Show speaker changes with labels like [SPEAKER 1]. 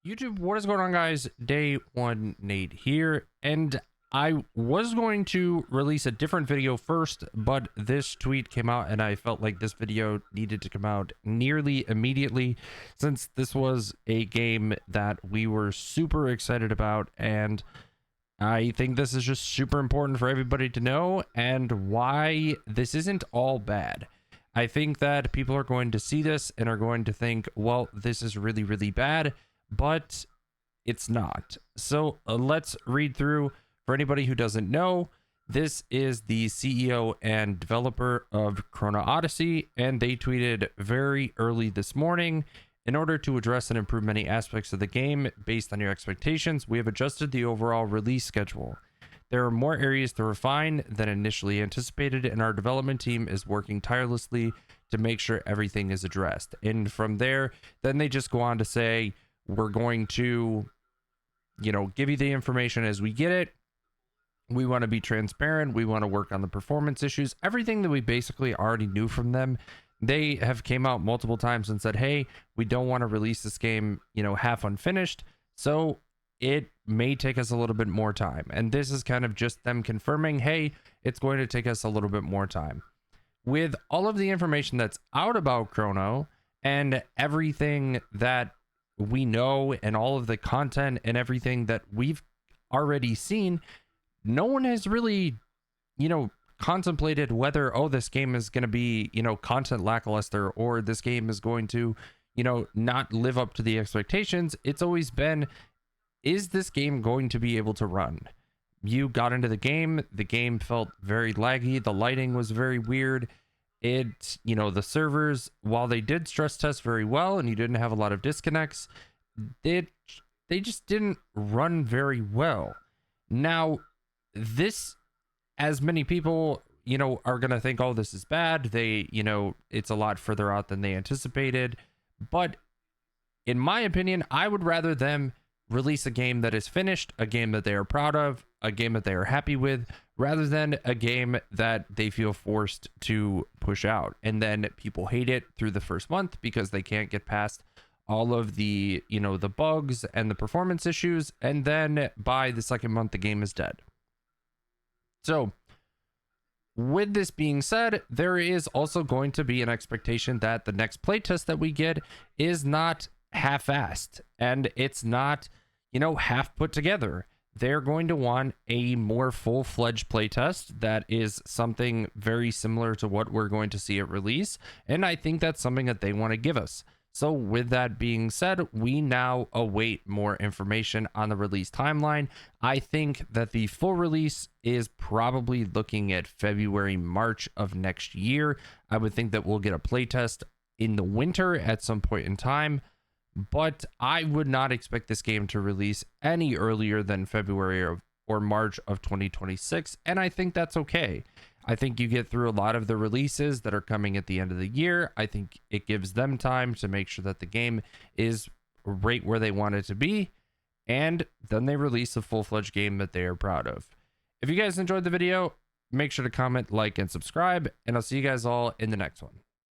[SPEAKER 1] YouTube, what is going on, guys? Day one, Nate here, and I was going to release a different video first, but this tweet came out and I felt like this video needed to come out nearly immediately, since this was a game that we were super excited about, and I think this is just super important for everybody to know, and why this isn't all bad. I think that people are going to see this and are going to think, well, this is really, really bad, but it's not. So let's read through. For anybody who doesn't know, this is the CEO and developer of Chrono Odyssey, and they tweeted very early this morning: in order to address and improve many aspects of the game based on your expectations, we have adjusted the overall release schedule. There are more areas to refine than initially anticipated, and our development team is working tirelessly to make sure everything is addressed. And from there, then they just go on to say, we're going to, give you the information as we get it. We want to be transparent. We want to work on the performance issues. Everything that we basically already knew from them. They have came out multiple times and said, hey, we don't want to release this game, half unfinished. So it may take us a little bit more time. And this is kind of just them confirming, hey, it's going to take us a little bit more time. With all of the information that's out about Chrono and everything that we know and all of the content and everything that we've already seen, no one has really, contemplated whether, oh, this game is going to be, content lackluster, or this game is going to, not live up to the expectations. It's always been, is this game going to be able to run? You got into the game felt very laggy, the lighting was very weird. The servers, while they did stress test very well and you didn't have a lot of disconnects, they just didn't run very well. Now, this, as many people, are going to think, oh, this is bad. It's a lot further out than they anticipated. But in my opinion, I would rather them release a game that is finished, a game that they are proud of, a game that they are happy with, rather than a game that they feel forced to push out. And then people hate it through the first month because they can't get past all of the, the bugs and the performance issues. And then by the second month, the game is dead. So with this being said, there is also going to be an expectation that the next playtest that we get is not half-assed, and it's not, half put together. They're going to want a more full-fledged playtest that is something very similar to what we're going to see at release, and I think that's something that they want to give us. So with that being said, we now await more information on the release timeline. I think that the full release is probably looking at February, March of next year. I would think that we'll get a playtest in the winter at some point in time, but I would not expect this game to release any earlier than February or March of 2026, and I think that's okay. I think you get through a lot of the releases that are coming at the end of the year. I think it gives them time to make sure that the game is right where they want it to be, and then they release a full-fledged game that they are proud of. If you guys enjoyed the video, make sure to comment, like, and subscribe, and I'll see you guys all in the next one.